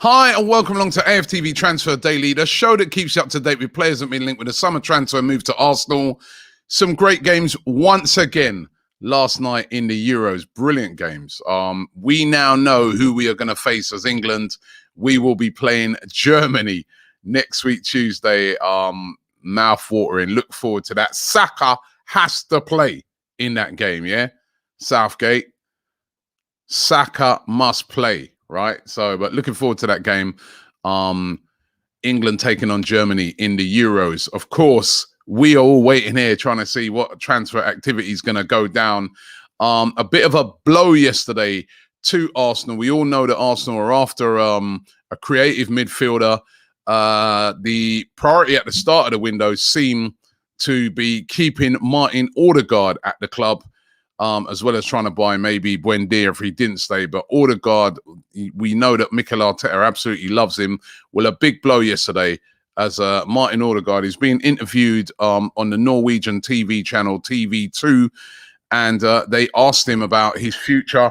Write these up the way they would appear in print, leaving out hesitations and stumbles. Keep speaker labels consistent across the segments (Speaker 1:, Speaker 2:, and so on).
Speaker 1: Hi and welcome along to AFTV Transfer Daily, the show that keeps you up to date with players that have been linked with a summer transfer move to Arsenal. Some great games once again last night in the Euros. Brilliant games. We now know who we are going to face as England. We will be playing Germany next week, Tuesday. Mouth-watering. Look forward to that. Saka has to play in that game, yeah? Southgate. Saka must play. Right. So, but looking forward to that game. England taking on Germany in the Euros. Of course, we are all waiting here trying to see what transfer activity is going to go down. A bit of a blow yesterday to Arsenal. We all know that Arsenal are after a creative midfielder. The priority at the start of the window seemed to be keeping Martin Odegaard at the club. As well as trying to buy maybe Buendia if he didn't stay. But Odegaard, we know that Mikel Arteta absolutely loves him. Well, a big blow yesterday as Martin Odegaard is being interviewed on the Norwegian TV channel TV2. And they asked him about his future.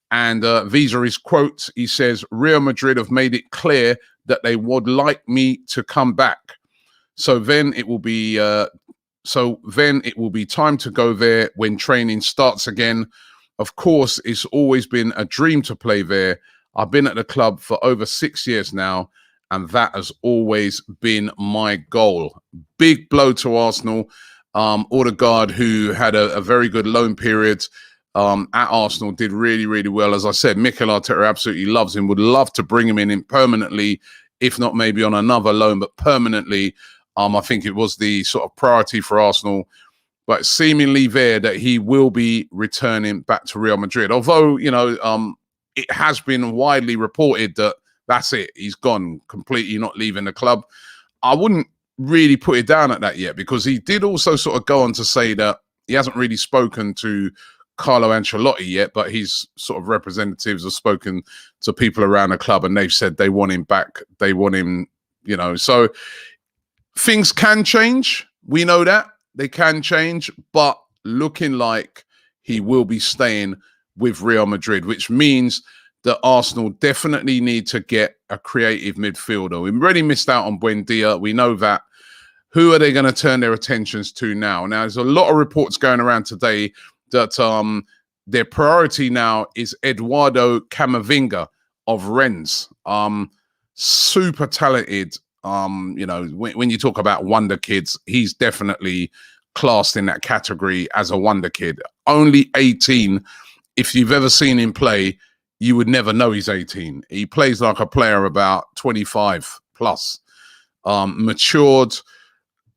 Speaker 1: And these are his quotes. He says, Real Madrid have made it clear that they would like me to come back. So then it will be... time to go there when training starts again. Of course, it's always been a dream to play there. I've been at the club for over 6 years now, and that has always been my goal. Big blow to Arsenal. Odegaard, who had a very good loan period at Arsenal, did really, really well. As I said, Mikel Arteta absolutely loves him, would love to bring him in permanently, if not maybe on another loan, but permanently. I think it was the sort of priority for Arsenal, but seemingly there that he will be returning back to Real Madrid. Although, it has been widely reported that that's it. He's gone, completely not leaving the club. I wouldn't really put it down at that yet, because he did also sort of go on to say that he hasn't really spoken to Carlo Ancelotti yet, but his sort of representatives have spoken to people around the club and they've said they want him back. They want him, so... Things can change. We know that they can change, but looking like he will be staying with Real Madrid, which means that Arsenal definitely need to get a creative midfielder. We've already missed out on Buendia. We know that. Who are they going to turn their attentions to now? Now, there's a lot of reports going around today that their priority now is Eduardo Camavinga of Rennes. Super talented. When you talk about wonder kids, he's definitely classed in that category as a wonder kid. Only 18. If you've ever seen him play, you would never know he's 18. He plays like a player about 25 plus. Matured,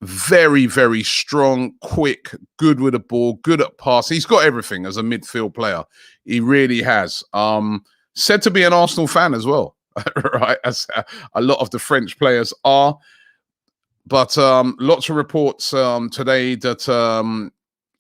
Speaker 1: very, very strong, quick, good with the ball, good at pass. He's got everything as a midfield player. He really has. Said to be an Arsenal fan as well. Right, as a lot of the French players are, but lots of reports today that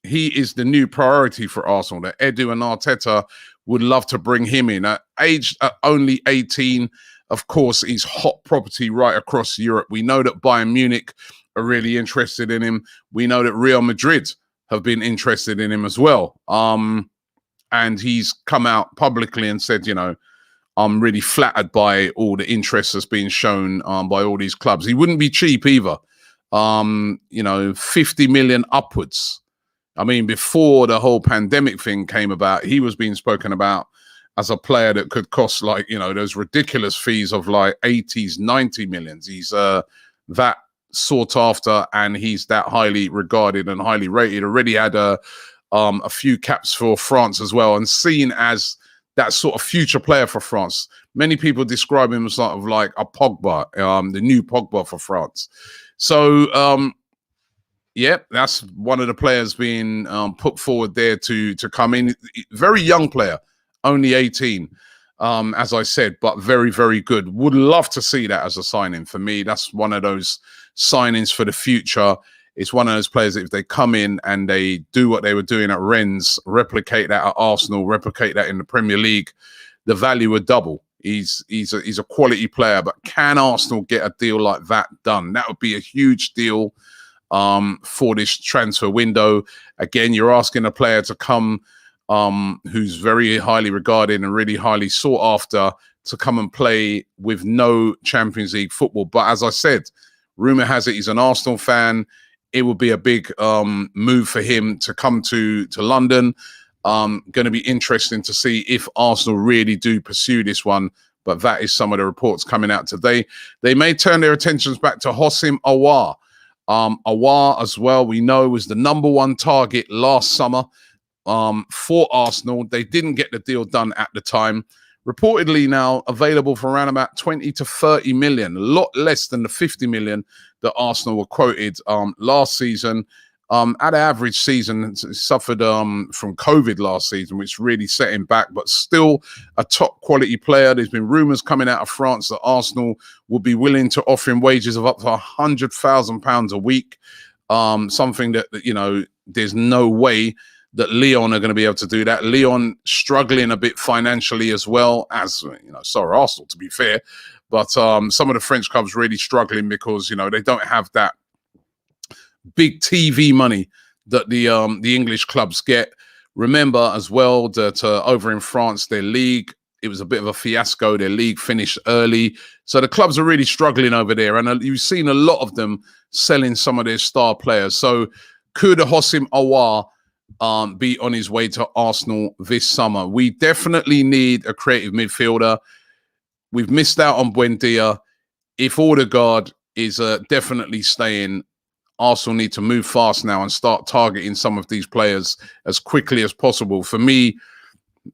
Speaker 1: he is the new priority for Arsenal. That Edu and Arteta would love to bring him in. Aged at only 18, of course, he's hot property right across Europe. We know that Bayern Munich are really interested in him. We know that Real Madrid have been interested in him as well. And he's come out publicly and said, I'm really flattered by all the interest that's being shown by all these clubs. He wouldn't be cheap either. 50 million upwards. I mean, before the whole pandemic thing came about, he was being spoken about as a player that could cost those ridiculous fees of like 80s, 90 millions. He's that sought after and he's that highly regarded and highly rated. Already had a few caps for France as well, and seen as that sort of future player for France. Many people describe him as sort of like a Pogba, the new Pogba for France. So, that's one of the players being put forward there to come in. Very young player, only 18, as I said, but very, very good. Would love to see that as a signing. For me, that's one of those signings for the future. It's one of those players that if they come in and they do what they were doing at Rennes, replicate that at Arsenal, replicate that in the Premier League, the value would double. He's a quality player, but can Arsenal get a deal like that done? That would be a huge deal for this transfer window. Again, you're asking a player to come who's very highly regarded and really highly sought after to come and play with no Champions League football. But as I said, rumor has it he's an Arsenal fan. It would be a big move for him to come to London. Going to be interesting to see if Arsenal really do pursue this one. But that is some of the reports coming out today. They may turn their attentions back to Houssem Aouar. Aouar as well, we know, was the #1 target last summer for Arsenal. They didn't get the deal done at the time. Reportedly now available for around about 20 to 30 million, a lot less than the 50 million that Arsenal were quoted last season. At average season, suffered from COVID last season, which really set him back, but still a top quality player. There's been rumours coming out of France that Arsenal will be willing to offer him wages of up to £100,000 a week. Something that, you know, there's no way that Lyon are going to be able to do that. Lyon struggling a bit financially as well, as, you know, so are Arsenal, to be fair. But some of the French clubs really struggling because, you know, they don't have that big TV money that the English clubs get. Remember as well that over in France, their league, it was a bit of a fiasco. Their league finished early. So the clubs are really struggling over there. And you've seen a lot of them selling some of their star players. So could Houssem Aouar be on his way to Arsenal this summer? We definitely need a creative midfielder. We've missed out on Buendia. If Odegaard is definitely staying, Arsenal need to move fast now and start targeting some of these players as quickly as possible. For me,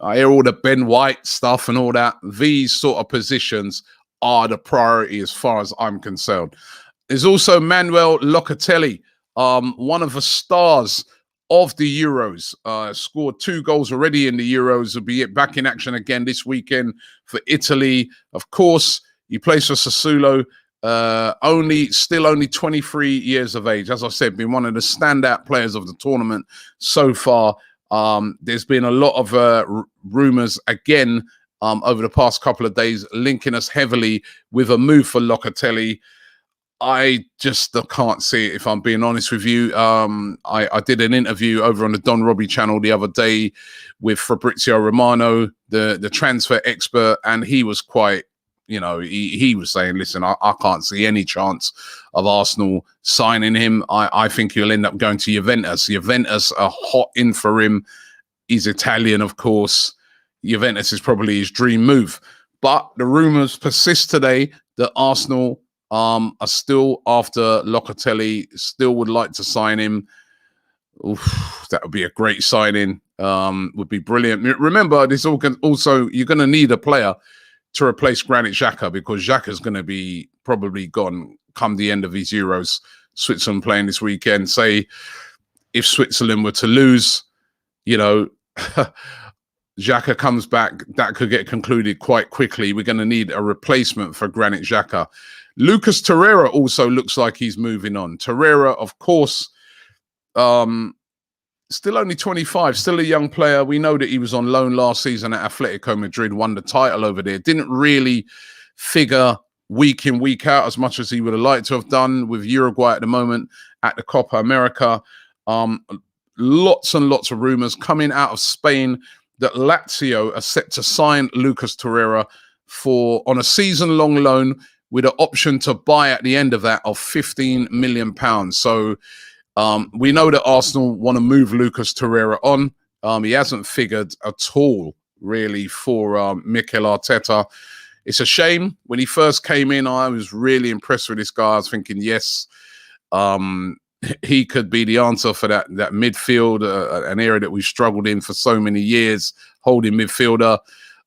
Speaker 1: I hear all the Ben White stuff and all that. These sort of positions are the priority as far as I'm concerned. There's also Manuel Locatelli, one of the stars of the Euros, scored 2 goals already in the Euros. Will be back in action again this weekend for Italy. Of course, he plays for Sassuolo. Still only 23 years of age. As I said, been one of the standout players of the tournament so far. There's been a lot of rumors again over the past couple of days linking us heavily with a move for Locatelli. I just can't see it, if I'm being honest with you. I did an interview over on the Don Robbie channel the other day with Fabrizio Romano, the transfer expert, and he was quite, you know, he was saying, listen, I can't see any chance of Arsenal signing him. I think he'll end up going to Juventus. Juventus are hot in for him. He's Italian, of course. Juventus is probably his dream move. But the rumours persist today that Arsenal are still after Locatelli, still would like to sign him. Oof, that would be a great signing. Would be brilliant. Remember, this also you're going to need a player to replace Granit Xhaka, because Xhaka's going to be probably gone come the end of his Euros. Switzerland playing this weekend. Say if Switzerland were to lose, you know, Xhaka comes back, that could get concluded quite quickly. We're going to need a replacement for Granit Xhaka. Lucas Torreira also looks like he's moving on. Torreira, of course, still only 25, still a young player. We know that he was on loan last season at Atletico Madrid, won the title over there. Didn't really figure week in, week out as much as he would have liked to have done with Uruguay at the moment at the Copa America. Lots and lots of rumors coming out of Spain that Lazio are set to sign Lucas Torreira on a season-long loan with an option to buy at the end of that of £15 million. So we know that Arsenal want to move Lucas Torreira on. He hasn't figured at all, really, for Mikel Arteta. It's a shame. When he first came in, I was really impressed with this guy. I was thinking, yes, he could be the answer for that midfield, an area that we've struggled in for so many years, holding midfielder.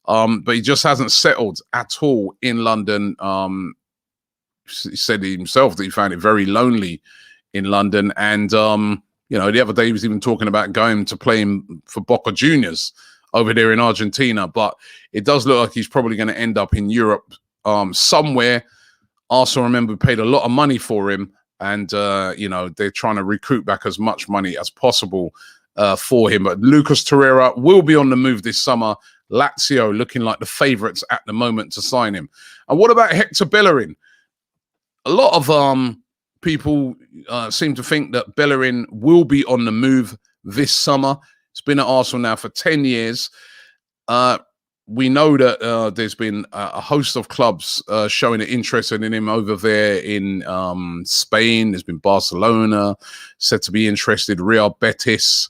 Speaker 1: But he just hasn't settled at all in London. He said himself that he found it very lonely in London. And, you know, the other day he was even talking about going to play for Boca Juniors over there in Argentina. But it does look like he's probably going to end up in Europe somewhere. Arsenal, remember, paid a lot of money for him. And, you know, they're trying to recruit back as much money as possible for him. But Lucas Torreira will be on the move this summer. Lazio looking like the favourites at the moment to sign him. And what about Hector Bellerin? A lot of people seem to think that Bellerin will be on the move this summer. He's been at Arsenal now for 10 years. we know that there's been a host of clubs showing an interest in him over there in Spain. There's been Barcelona said to be interested, Real Betis,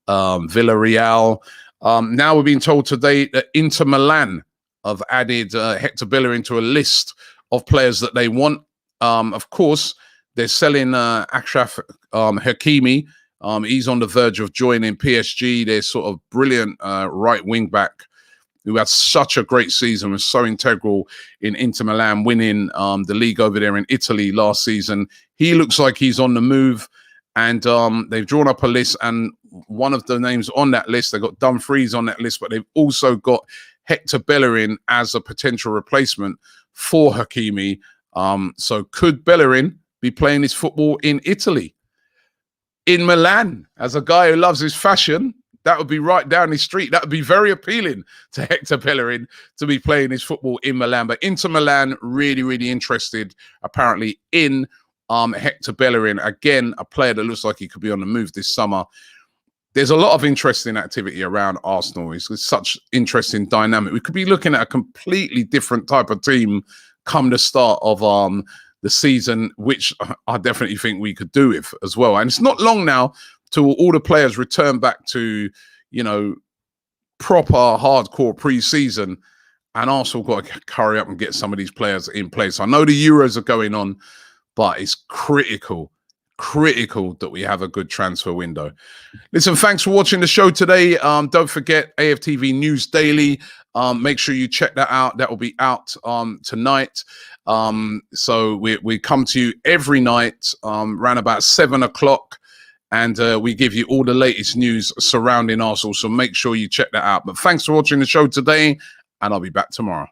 Speaker 1: Villarreal. Now we're being told today that Inter Milan have added Hector Bellerin to a list of players that they want. Of course, they're selling Achraf Hakimi. He's on the verge of joining PSG. They're sort of brilliant right wing back who had such a great season, was so integral in Inter Milan winning the league over there in Italy last season. He looks like he's on the move, and they've drawn up a list, and one of the names on that list, they've got Dumfries on that list, but they've also got Hector Bellerin as a potential replacement for Hakimi. So could Bellerin be playing his football in Italy? In Milan, as a guy who loves his fashion, that would be right down his street. That would be very appealing to Hector Bellerin to be playing his football in Milan. But Inter Milan really, really interested, apparently, in Hector Bellerin. Again, a player that looks like he could be on the move this summer. There's a lot of interesting activity around Arsenal. It's such interesting dynamic. We could be looking at a completely different type of team come the start of the season, which I definitely think we could do with as well. And it's not long now till all the players return back to, proper hardcore pre-season, and Arsenal got to hurry up and get some of these players in place. I know the Euros are going on, but it's critical that we have a good transfer window. Listen, thanks for watching the show today. Don't forget AFTV News Daily. Make sure you check that out. That will be out tonight. So we come to you every night around about 7 o'clock. And we give you all the latest news surrounding Arsenal. So make sure you check that out. But thanks for watching the show today, and I'll be back tomorrow.